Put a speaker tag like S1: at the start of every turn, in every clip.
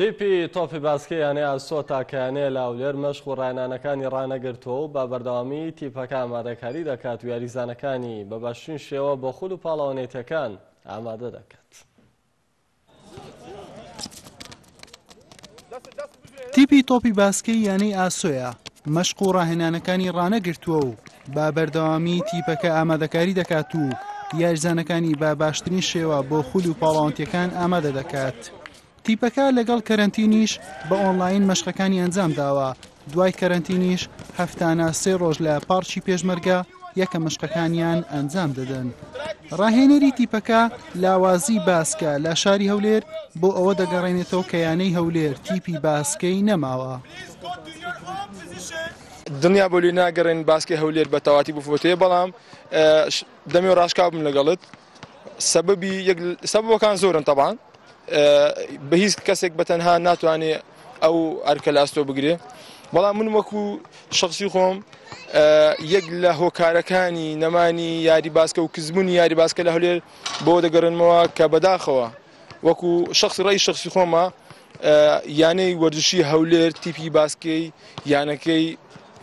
S1: تیپی تۆپی باسکەیانەیە ئاسۆ تاکەیانەیە لاولێر مەشق و ڕاهێنانەکانی ڕانەگرتووە و با بەردەوامی تیپەکە ئامادەکاری دەکات و یاریزانەکانی بە باشترین شێوە بۆ خول و پاڵەوانێتەکان ئامادە دەکات.
S2: تیپی تۆپی باسکەی یانەی ئاسۆیە مەشق و ڕاهێنانەکانی ڕانەگرتووە و با بەردەوامی تیپەکە ئامادەکاری دەکات و یاریزانەکانی با باشترین شێوە بۆ خول و پاڵەوانێتەکان ئامادە دەکات. تیپەکە لەگەڵ کەرەنتینیش بە ئۆنلاین مەشقەکانی ئەنجام داوە. دوای کەرەنتینیش هەفتانە 3 ڕۆژ لە پارکی پێشمەرگە یەکە مەشقەکانیان ئەنجام دەدەن. ڕاهێنەری تیپەکە لاوازی باسکە لە شاری هەولێر بۆ ئەوە دەگەڕێنێتەوە کە یانەی هەولێر تیپی باسکەی نەماوە.
S3: دنیا بۆ لێ ناگەڕێن باسکەی هەولێر بە تەواتی بفۆتەیە، بەڵام دەمێ و ڕاشکا بم لەگەڵت. سەبەبەکان زۆرن تەبان، بە هیچ کەسێک بەتەنها ناتوانێت ئەو ئەرکە لە ئاستۆ بگرێ، بەڵام من وەکو شخصی خۆم یەک لە هۆکارەکانی نەمانی یاری باسکە و کزبوونی یاری باسکە لە هەولێر بۆ دەگەڕێنمەوە کە بەداخەوە وەکو ڕێی شخصی خۆمە یانەی وەرزشی هەولێر تیپی باسکەی یانەکەی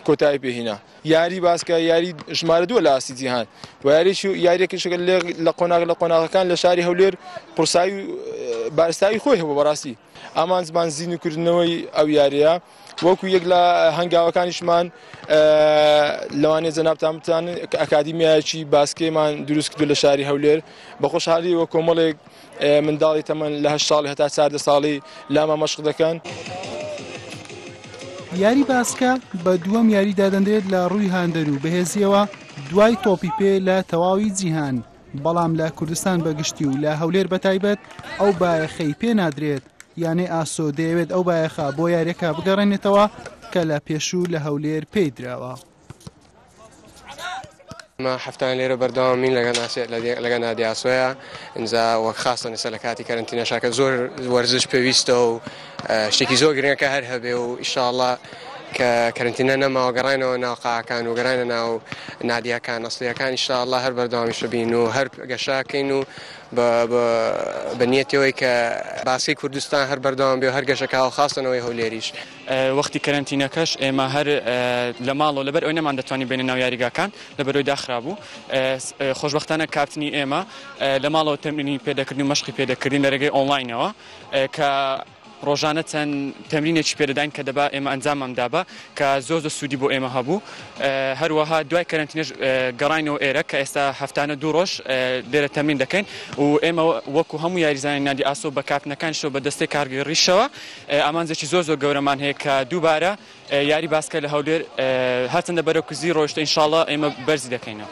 S3: کۆتایی پێهێنا. یاری باسکە یاری ژمارە 2 لە ئاستی جیهان و یاریەکەشەکە لە قۆناغەکان لە شاری هەولێر پرسایی بارستایی خۆی هەبوو. بەڕاستی ئامان زمان زیینکردنەوەی ئەو یاریە وەکو یەک لە هەنگاوەکانیشمان لەوانێ جەنابتان ئەکادیمیایەکی باسکێمان دروست کردو لە شاری هەولێر بە خۆشحالی وە کۆمەڵێک منداڵی تەمەن لە 8 ساڵی هەتا 14 ساڵی لاما مەشق دەکەن.
S2: یاری باسکە بە دووەم یاری دادەندرێت لە ڕووی هاندەر و بەهێزیەوە دوای تۆپی پێ لە تەواوی جیهان، بەڵام لە کوردستان بەگشتی و لە هەولێر بەتایبەت ئەو بایەخەی پێ نادرێت. یانەی ئاسۆ دەیەوێت ئەو بایەخە بۆ یاریەکە بگەڕێنێتەوە کە لە پێشوو لە هەولێر پێی درراوە.
S4: هەفتان لێرە بەردەوامین لەگەڵ نادی ئاسۆیە ئینجا وەک خاستە نەسەر لە کاتی کەرەنتینەشاکە زۆر وەرزش پێویستە و شتێکی زۆر گرنگەکە هەر هەبێ و ئینشاءڵڵا کە کەرەنتینە نەماوە گەڕاینەوە ناو قاعەکان و گەڕاینە ناو نادیەکان ئەسڵیەکان ئینشاءڵڵا هەر بەردەوامیش بین و هەر گەشاکەین و بە نیەتەوەی کە باسکەی کوردستان هەر بەردەوام بێ و هەر گەشەکە خاستنەوەی هەولێریش.
S5: وەختی کەرەنتینەکەش ئێمە هەر لە ماڵەوە لەبەر ئەوەی نەمان دەتوانین بێنە ناو یاریگاکان لەبەرەوەی داخرابوو. خۆشبەختانە کاپتنی ئێمە لە ماڵەوە تەمرینی پێدەکردن و مەشقی پێدەکردین لە ڕێگەی ئۆنلاینەوە کە ڕۆژانە چەند تەمرینێکی پێدەداین کە دەبا ئێمە ئەنجامەمدا بە کە زۆر سوودی بۆ ئێمە هەبوو. هەروەها دوای کەرەنتینەش گەڕاینەوە ئێرە کە ئێستا هەفتانە 2 ڕۆژ لێرە تەمرین دەکەین و ئێمە وەکو هەموو یاریزانی نادی ئاسۆ بە کاپتنەکانشەوە بە دەستەی کارگەڕیشەوە ئامانجێکی زۆر گەورەمان هەیە کە دووبارە یاری باسکە لە هەولێر هەرچەندە بەرەو کوزی ڕۆیشتە ئینشاڵڵا ئێمە بەرزی دەکەینەوە.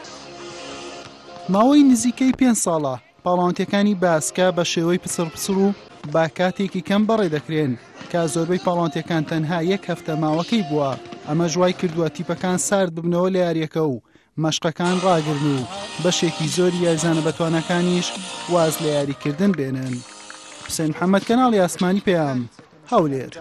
S2: ماوەی نزیکەی 5 ساڵە پاڵەوانتەکانی باسکە بە شێوەی پسر و با کاتێکی کەم بەڕێ دەکرێن کە زۆربەی پاڵەوانتەکان تەنها 1 هەفتە ماوەکەی بووە. ئەمە ژوای کردووە تیپەکان سارد ببنەوە لە یاریەکە و مەشقەکان ڕاگرن و بەشێکی زۆری یاریزانە بەتوانەکانیش واز لە یاریکردن بێنن. حوسێن محەممەد، کەناڵی ئاسمانی پێیام، هەولێر.